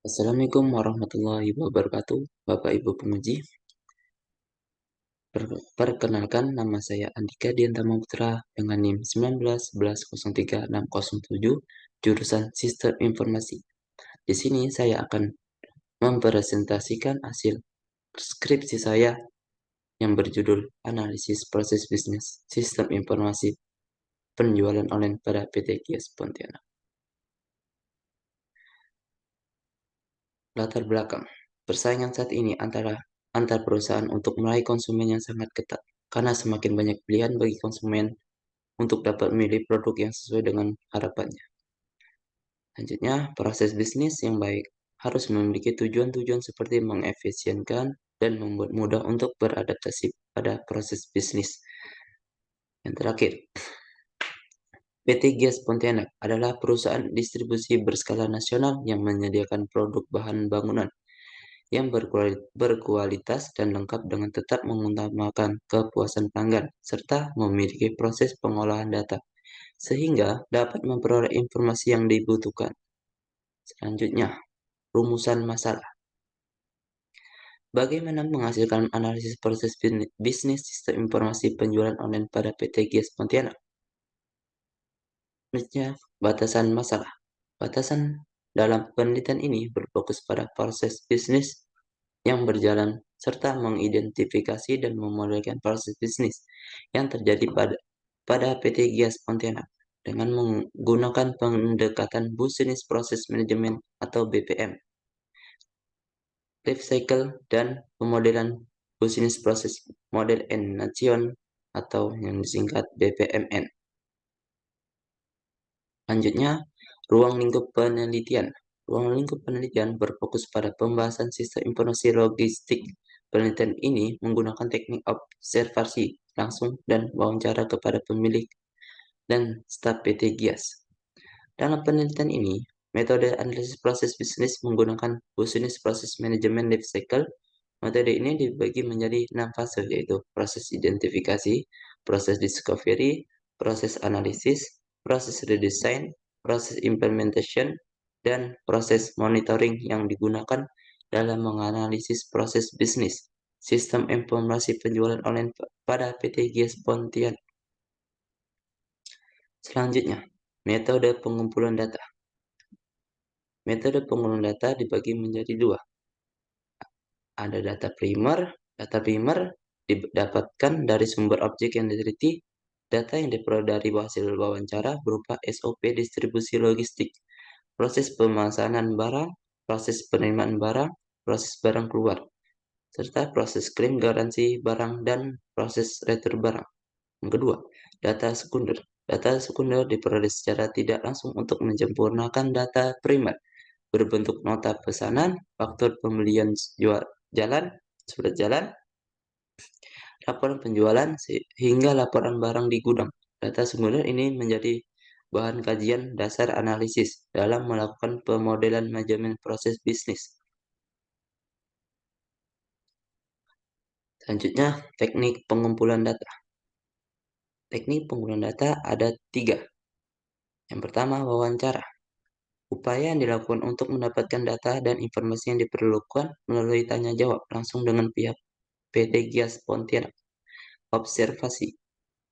Assalamualaikum warahmatullahi wabarakatuh, Bapak Ibu penguji. Perkenalkan, nama saya Andika Diantama Putra dengan NIM 19110367, jurusan Sistem Informasi. Di sini saya akan mempresentasikan hasil skripsi saya yang berjudul Analisis Proses Bisnis Sistem Informasi Penjualan Online pada PT Kios Pontianak. Latar belakang. Persaingan saat ini antar perusahaan untuk meraih konsumen yang sangat ketat, karena semakin banyak pilihan bagi konsumen untuk dapat memilih produk yang sesuai dengan harapannya. Selanjutnya, proses bisnis yang baik harus memiliki tujuan-tujuan seperti mengefisienkan dan membuat mudah untuk beradaptasi pada proses bisnis. Yang terakhir, PT Gias Pontianak adalah perusahaan distribusi berskala nasional yang menyediakan produk bahan bangunan yang berkualitas dan lengkap dengan tetap mengutamakan kepuasan pelanggan, serta memiliki proses pengolahan data, sehingga dapat memperoleh informasi yang dibutuhkan. Selanjutnya, rumusan masalah. Bagaimana menghasilkan analisis proses bisnis sistem informasi penjualan online pada PT Gias Pontianak? Selanjutnya, batasan masalah. Batasan dalam penelitian ini berfokus pada proses bisnis yang berjalan serta mengidentifikasi dan memodelkan proses bisnis yang terjadi pada PT Gias Pontianak dengan menggunakan pendekatan Business Process Management atau BPM, Life Cycle, dan pemodelan Business Process Model and Nation atau yang disingkat BPMN. Selanjutnya, ruang lingkup penelitian. Ruang lingkup penelitian berfokus pada pembahasan sistem informasi logistik. Penelitian ini menggunakan teknik observasi langsung dan wawancara kepada pemilik dan staf PT Gias. Dalam penelitian ini, metode analisis proses bisnis menggunakan Business Process Management Life Cycle. Metode ini dibagi menjadi 6 fase, yaitu proses identifikasi, proses discovery, proses analisis, proses redesign, proses implementation, dan proses monitoring yang digunakan dalam menganalisis proses bisnis sistem informasi penjualan online pada PT Gias Pontianak. Selanjutnya, metode pengumpulan data. Metode pengumpulan data dibagi menjadi dua. Ada data primer. Data primer didapatkan dari sumber objek yang diteliti. Data yang diperoleh dari hasil wawancara berupa SOP distribusi logistik, proses pemesanan barang, proses penerimaan barang, proses barang keluar, serta proses klaim garansi barang dan proses retur barang. Yang kedua, data sekunder. Data sekunder diperoleh secara tidak langsung untuk menyempurnakan data primer, berbentuk nota pesanan, faktur pembelian surat jalan, laporan penjualan, hingga laporan barang di gudang. Data sekunder ini menjadi bahan kajian dasar analisis dalam melakukan pemodelan manajemen proses bisnis. Selanjutnya, teknik pengumpulan data. Teknik pengumpulan data ada 3. Yang pertama, wawancara. Upaya yang dilakukan untuk mendapatkan data dan informasi yang diperlukan melalui tanya jawab langsung dengan pihak PT Gias Pontianak. Observasi.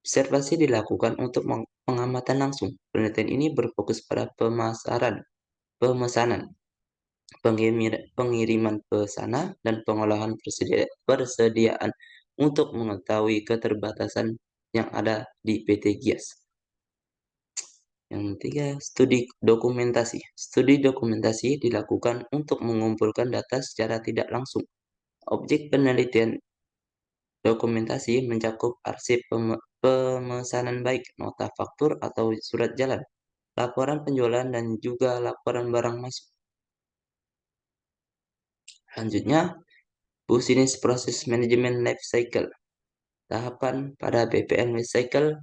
Observasi dilakukan untuk pengamatan langsung. Penelitian ini berfokus pada pemesanan, pengiriman pesanan, dan pengolahan persediaan untuk mengetahui keterbatasan yang ada di PT Gias. Yang ketiga, studi dokumentasi. Studi dokumentasi dilakukan untuk mengumpulkan data secara tidak langsung. Objek penelitian dokumentasi mencakup arsip pemesanan baik nota faktur atau surat jalan, laporan penjualan, dan juga laporan barang masuk. Selanjutnya, Business Process Management Life Cycle. Tahapan pada BPM Life Cycle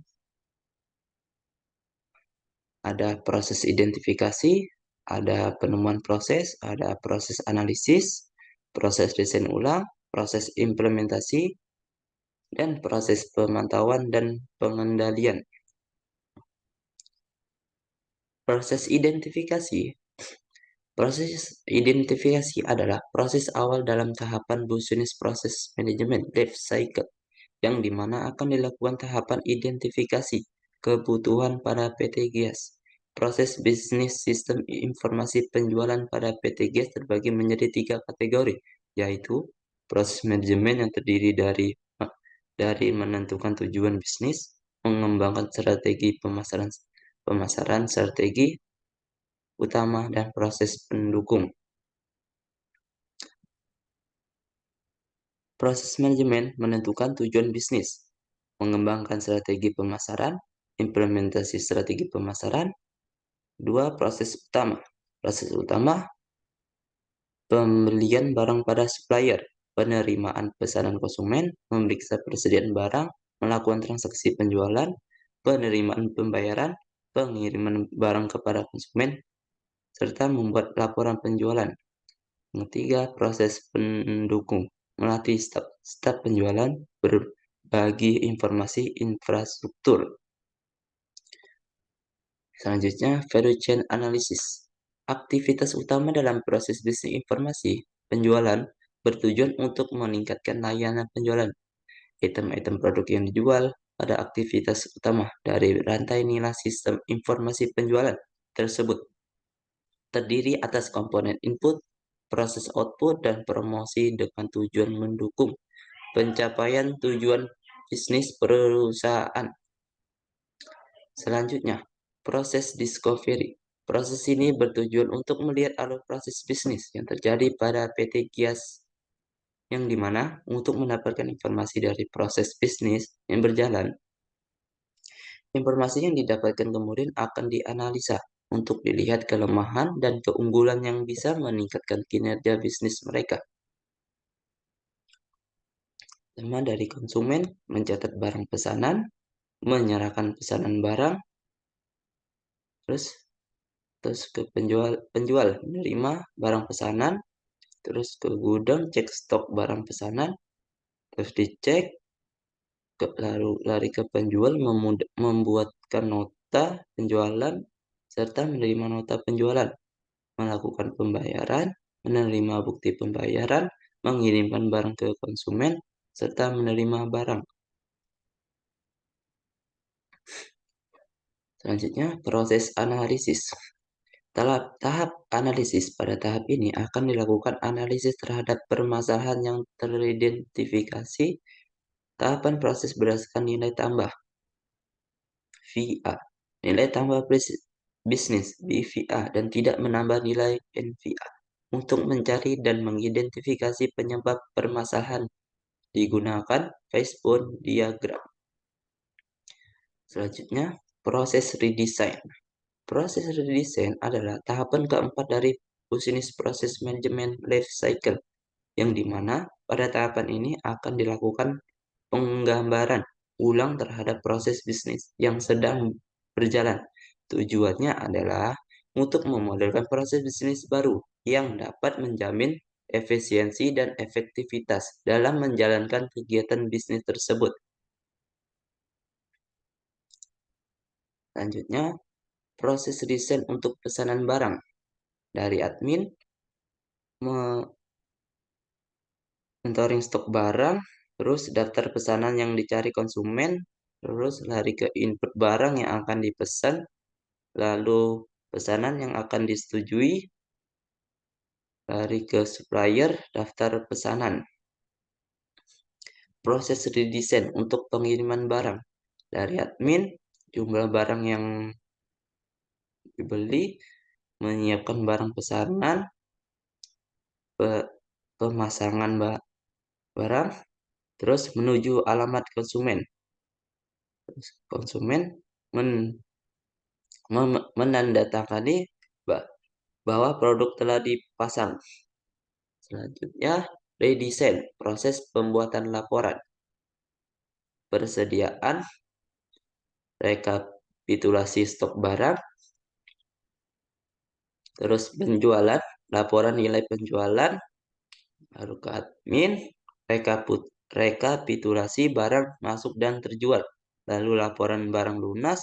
ada proses identifikasi, ada penemuan proses, ada proses analisis, proses desain ulang, proses implementasi, dan proses pemantauan dan pengendalian. Proses identifikasi Proses identifikasi adalah proses awal dalam tahapan business process management life cycle, yang dimana akan dilakukan tahapan identifikasi kebutuhan pada PT GIAS. Proses bisnis sistem informasi penjualan pada PT GIAS terbagi menjadi 3 kategori, yaitu proses manajemen yang terdiri dari menentukan tujuan bisnis, mengembangkan strategi pemasaran strategi utama, dan proses pendukung. Proses manajemen menentukan tujuan bisnis, mengembangkan strategi pemasaran, implementasi strategi pemasaran. 2. Proses utama. Proses utama, pembelian barang pada supplier, penerimaan pesanan konsumen, memeriksa persediaan barang, melakukan transaksi penjualan, penerimaan pembayaran, pengiriman barang kepada konsumen, serta membuat laporan penjualan. Yang 3. Proses pendukung, melatih staf penjualan, berbagi informasi infrastruktur. Selanjutnya, value chain analysis. Aktivitas utama dalam proses bisnis informasi penjualan bertujuan untuk meningkatkan layanan penjualan. Item-item produk yang dijual pada aktivitas utama dari rantai nilai sistem informasi penjualan tersebut terdiri atas komponen input, proses output, dan promosi dengan tujuan mendukung pencapaian tujuan bisnis perusahaan. Selanjutnya, proses discovery. Proses ini bertujuan untuk melihat alur proses bisnis yang terjadi pada PT GIAS, yang dimana untuk mendapatkan informasi dari proses bisnis yang berjalan. Informasi yang didapatkan kemudian akan dianalisa untuk dilihat kelemahan dan keunggulan yang bisa meningkatkan kinerja bisnis mereka. Pertama, dari konsumen, mencatat barang pesanan, menyerahkan pesanan barang, terus ke penjual menerima barang pesanan, terus ke gudang cek stok barang pesanan, terus dicek, lalu lari ke penjual membuatkan nota penjualan serta menerima nota penjualan, melakukan pembayaran, menerima bukti pembayaran, mengirimkan barang ke konsumen, serta menerima barang. Selanjutnya, proses analisis. Tahap analisis. Pada tahap ini akan dilakukan analisis terhadap permasalahan yang teridentifikasi. Tahapan proses berdasarkan nilai tambah VA, nilai tambah bisnis BVA, dan tidak menambah nilai NVA untuk mencari dan mengidentifikasi penyebab permasalahan. Digunakan Fishbone diagram. Selanjutnya, proses redesign. Proses redesign adalah tahapan keempat dari business process management life cycle, yang dimana pada tahapan ini akan dilakukan penggambaran ulang terhadap proses bisnis yang sedang berjalan. Tujuannya adalah untuk memodelkan proses bisnis baru yang dapat menjamin efisiensi dan efektivitas dalam menjalankan kegiatan bisnis tersebut. Selanjutnya, proses desain untuk pesanan barang. Dari admin, mentoring stok barang, terus daftar pesanan yang dicari konsumen, terus lari ke input barang yang akan dipesan, lalu pesanan yang akan disetujui, lari ke supplier, daftar pesanan. Proses redesign untuk pengiriman barang. Dari admin, jumlah barang yang dibeli, menyiapkan barang pesanan, pemasangan barang, terus menuju alamat konsumen. Konsumen menandatangani bahwa produk telah dipasang. Selanjutnya, redesign, proses pembuatan laporan. Persediaan, rekapitulasi stok barang, terus penjualan, laporan nilai penjualan, baru ke admin, rekapitulasi barang masuk dan terjual, lalu laporan barang lunas,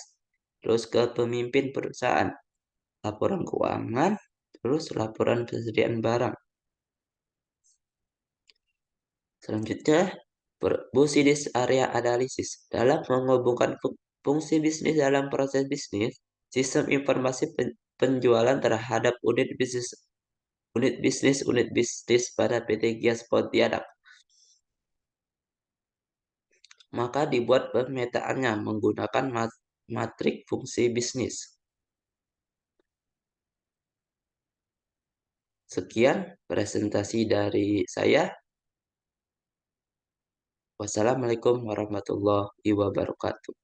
terus ke pemimpin perusahaan, laporan keuangan, terus laporan persediaan barang. Selanjutnya, fungsi area analisis. Dalam menghubungkan fungsi bisnis dalam proses bisnis, sistem informasi penjualan terhadap unit bisnis pada PT Gias Pontianak. Maka dibuat pemetaannya menggunakan matrik fungsi bisnis. Sekian presentasi dari saya. Wassalamualaikum warahmatullahi wabarakatuh.